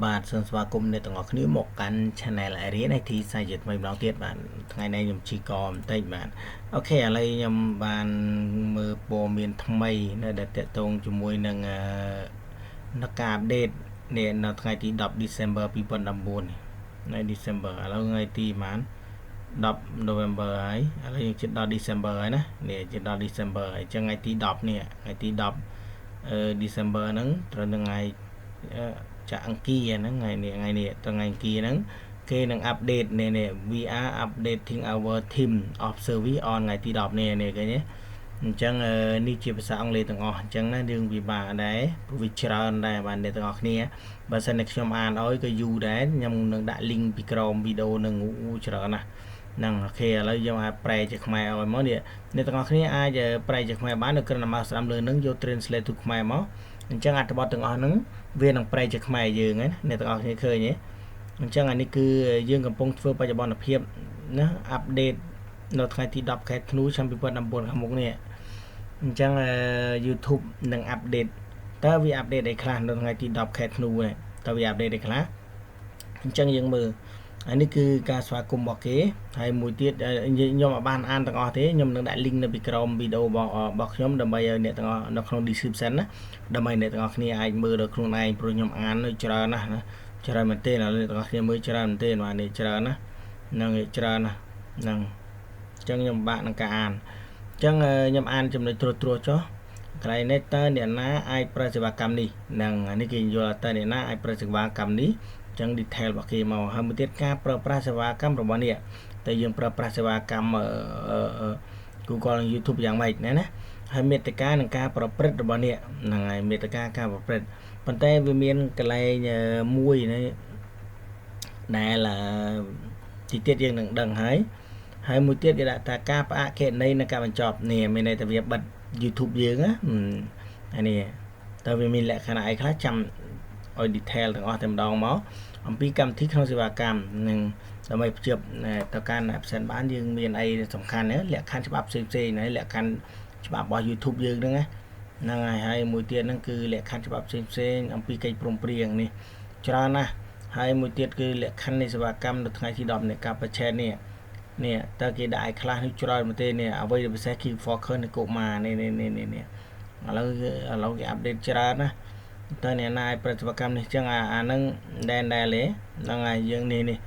បាទសូមស្វាគមន៍អ្នកទាំងអស់គ្នាមកកាន់ Channel រៀន IT សាជាថ្មីម្ដងទៀតបាទថ្ងៃនេះខ្ញុំជីកបន្តិចបាទអូខេឥឡូវខ្ញុំបានមើលព័ត៌មានថ្មីនៅដែលតាក់ទងជាមួយនឹងការអាប់ដេតនេះនៅថ្ងៃទី10 December 2019នៅ December ឥឡូវថ្ងៃទីប៉ុន្មាន10 November ហើយឥឡូវយើងជិតដល់ December ហើយណានេះជិតដល់ December ហើយអញ្ចឹងថ្ងៃទី10នេះថ្ងៃទី10 December ហ្នឹងត្រូវនឹងថ្ងៃចាក់អង្គារហ្នឹងថ្ងៃនេះថ្ងៃអង្គារហ្នឹងគេនឹងអាប់ដេតនេះ we are updating our team of service on ថ្ងៃទី10នេះឃើញទេអញ្ចឹងនេះជាភាសាអង់គ្លេសទាំងអស់អញ្ចឹងណាយើងពិបាកដែរព្រោះវាច្រើនដែរបាទអ្នកទាំងអស់គ្នាបើសិនតែខ្ញុំអានអោយក៏យូរដែរខ្ញុំនឹងដាក់ link ពីក្រោមវីដេអូនឹងច្រើនណាស់ហ្នឹងអូខេឥឡូវយើងអាចប្រែជាខ្មែរអោយមកនេះអ្នកទាំងអស់គ្នាអាចប្រែជាខ្មែរបាននៅក្រៅមកស្ដាប់លើនឹងយក translate ទៅខ្មែរមកអញ្ចឹងអត្ថបទទាំងអស់ហ្នឹងវានឹងប្រែជាខ្មែរយើងណាអ្នកទាំងអស់គ្នាឃើញទេអញ្ចឹងអានេះគឺយើងកំពុងធ្វើបច្ចុប្បន្នភាពណាអាប់ដេតនៅថ្ងៃទី10ខែធ្នូឆ្នាំ2019ខាងមុខនេះអញ្ចឹងYouTube នឹងអាប់ដេតតើវាអាប់ដេតអីខ្លះនៅថ្ងៃទី10ខែធ្នូនេះតើវាអាប់ដេតអីខ្លះអញ្ចឹងយើងមើលហើយនេះគឺការស្វាគមន៍របស់គេហើយមួយទៀតខ្ញុំអត់បានអានទាំងអស់ទេខ្ញុំនឹងដាក់ link នៅពីក្រោមវីដេអូរបស់ខ្ញុំដើម្បីឲ្យអ្នកទាំងអស់នៅក្នុង description ណាដើម្បីអ្នកទាំងអស់គ្នាអាចមើលដល់ខ្លួនឯងព្រោះខ្ញុំអាននៅច្រើនណាស់ណាច្រើនមែនទេអ្នកទាំងអស់គ្នាមើលច្រើនមែនទេបាទនេះច្រើនណាហ្នឹងច្រើនណាហ្នឹងអញ្ចឹងខ្ញុំបាក់នឹងការអានអញ្ចឹងខ្ញុំអានចំណុចត្រួសចុះកន្លែងនេះតើអ្នកណាអាចប្រើសេវាកម្មនេះហ្នឹងនេះគេយល់តើអ្នកណាអាចប្រើសេវាកម្មនេះចឹង detail របស់គេមកហើយមួយទៀតការប្រើប្រាស់សេវាកម្មរបស់នេះតែយើងប្រើប្រាស់សេវាកម្ម Google និង YouTube យ៉ាងម៉េចណាហើយមេត្តានិងការប្រព្រឹត្តរបស់នេះហ្នឹងហើយមេត្តាការប្រព្រឹត្តប៉ុន្តែវាមានកន្លែងមួយនេះដែលទីទៀតយើងនឹងដឹងហើយមួយទៀតគេដាក់ថាការផ្អាកគណនីនិងការបញ្ចប់នេះមានន័យថាវាបិទ YouTube យើងណាហើយនេះតើវាមានលក្ខណៈអីខ្លះចាំឲ្យ detail ទាំងអស់តែម្ដងមកអំពីកម្មវិធីក្នុងសេវាកម្មនឹងដើម្បីភ្ជាប់ទៅកាន់ absent បានយើងមានអីសំខាន់ណាលក្ខខណ្ឌច្បាប់ផ្សេងៗណាលក្ខខណ្ឌច្បាប់របស់ YouTube យើងហ្នឹងហើយមួយទៀតហ្នឹងគឺលក្ខខណ្ឌច្បាប់ផ្សេងអំពីកិច្ចព្រមព្រៀងនេះច្រើនណាស់ហើយមួយទៀតគឺលក្ខខណ្ឌនៃសេវាកម្មនៅថ្ងៃទី10នៃការបច្ឆេទនេះតើគេដាក់ឲ្យខ្លះនេះច្រើនមែនទេនេះអ្វីដែលពិសេស key focus នៃកុមារនេះឥឡូវគេអាប់ដេតច្រើនណាតើអ្នកណាឲ្យប្រតិបត្តិកម្មនេះចឹងអាហ្នឹងដែលហ្នឹងហើយយើងនេះ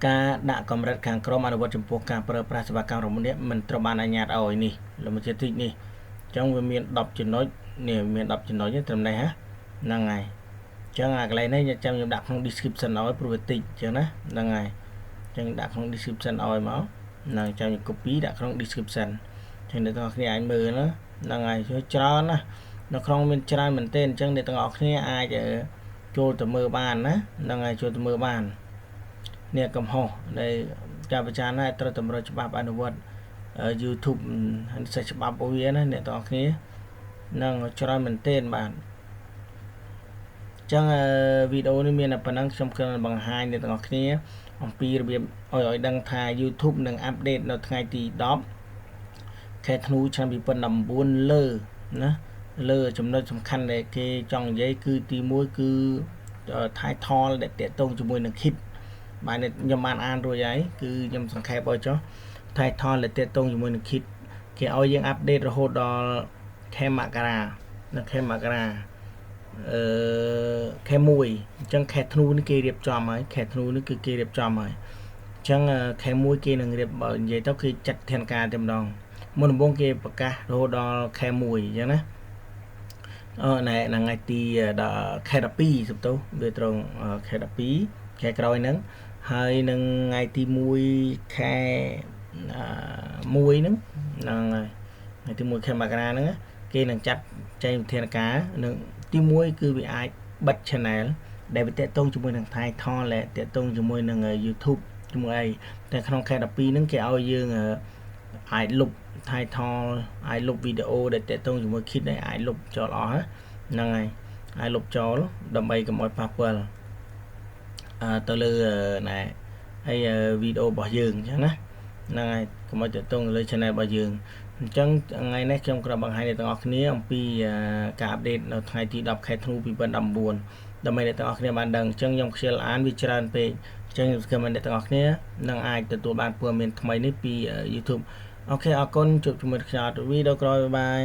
ការដាក់កម្រិតខាងក្រមអនុវត្តចំពោះការប្រើប្រាស់សេវាកម្មរបស់អ្នកមិនត្រូវបានអនុញ្ញាតឲ្យនេះលោកមកជាតិនេះចឹងវាមាន10ចំណុចនេះមាន10ចំណុចត្រឹមនេះហ្នឹងហើយចឹងអាកន្លែងនេះខ្ញុំដាក់ក្នុង description ឲ្យព្រោះវាតិចចឹងណាហ្នឹងហើយចឹងដាក់ក្នុង description ឲ្យមកហ្នឹងចាំខ្ញុំ copy ដាក់ក្នុង description ចឹងអ្នកទាំងអស់គ្នាអាចមើលណាហ្នឹងហើយច្រើនណានៅក្នុងមានច្រើនមែនទេអញ្ចឹងអ្នកទាំងអស់គ្នាអាចចូលទៅមើលបានណាហ្នឹងហើយចូលទៅមើលបាននេះកំហុសនៃការពិចារណាត្រូវតម្រូវច្បាប់អនុវត្ត YouTube ហើយសេចច្បាប់របស់វាណាអ្នកទាំងអស់គ្នាហ្នឹងច្រើនមែនទេបាទអញ្ចឹងវីដេអូនេះមានតែប៉ុណ្ណឹងខ្ញុំគ្រាន់តែបង្ហាញអ្នកទាំងអស់គ្នាអំពីរបៀបឲ្យដឹងថា YouTube នឹងអាប់ដេតនៅថ្ងៃទី10ខែធ្នូឆ្នាំ2019លើចំណុចសំខាន់ដែលគេចង់និយាយគឺទី1គឺ title ដែលតាក់ទងជាមួយនឹង kit បាទខ្ញុំបានអានរួចហើយគឺខ្ញុំសង្ខេបឲ្យចុះ title ដែលតាក់ទងជាមួយនឹង kit គេឲ្យយើងអាប់ដេតរហូតដល់ខែមករានៅខែមករាខែ1អញ្ចឹងខែធ្នូនេះគេរៀបចំហើយខែធ្នូនេះគឺគេរៀបចំហើយអញ្ចឹងខែ1គេនឹងរៀបនិយាយទៅគេចាត់ធានការតែម្ដងមុនដំបូងគេប្រកាសរហូតដល់ខែ1អញ្ចឹងណាថ្ងៃទីដល់ខែ12សំទោសវាត្រង់ខែ12ខែក្រោយហ្នឹងហើយនឹងថ្ងៃទី1ខែ1ហ្នឹងថ្ងៃទី1ខែមករាហ្នឹងគេនឹងចាត់ចែងវិធានការនឹងទី1គឺវាអាចបិទ channel ដែលវាតាក់ទងជាមួយនឹង title ដែលតាក់ទងជាមួយនឹង YouTube ជាមួយអីតែក្នុងខែ12ហ្នឹងគេឲ្យយើងអាចលុប title អាចលុបវីដេអូដែលតាក់ទងជាមួយ kit នេះអាចលុបចោលអស់ហ្នឹងហើយអាចលុបចោលដើម្បីកុំឲ្យប៉ះពាល់ទៅលើហើយវីដេអូរបស់យើងអញ្ចឹងណាហ្នឹងហើយកុំឲ្យតាក់ទងលើ channel របស់យើងអញ្ចឹងថ្ងៃនេះខ្ញុំក៏បង្ហាញដល់ទាំងអស់គ្នាអំពីការអាប់ដេតនៅថ្ងៃទី10ខែធ្នូ2019 ដើម្បីអ្នកទាំងអស់គ្នាបានដឹងអញ្ចឹងខ្ញុំខ្ជិលអានវាច្រើនពេកអញ្ចឹងខ្ញុំមិនអ្នកទាំងអស់គ្នានឹងអាចទទួលបានព័ត៌មានថ្មីនេះពី YouTube អូខេអរគុណជួបជាមួយខ្ញុំវីដេអូក្រោយបាយ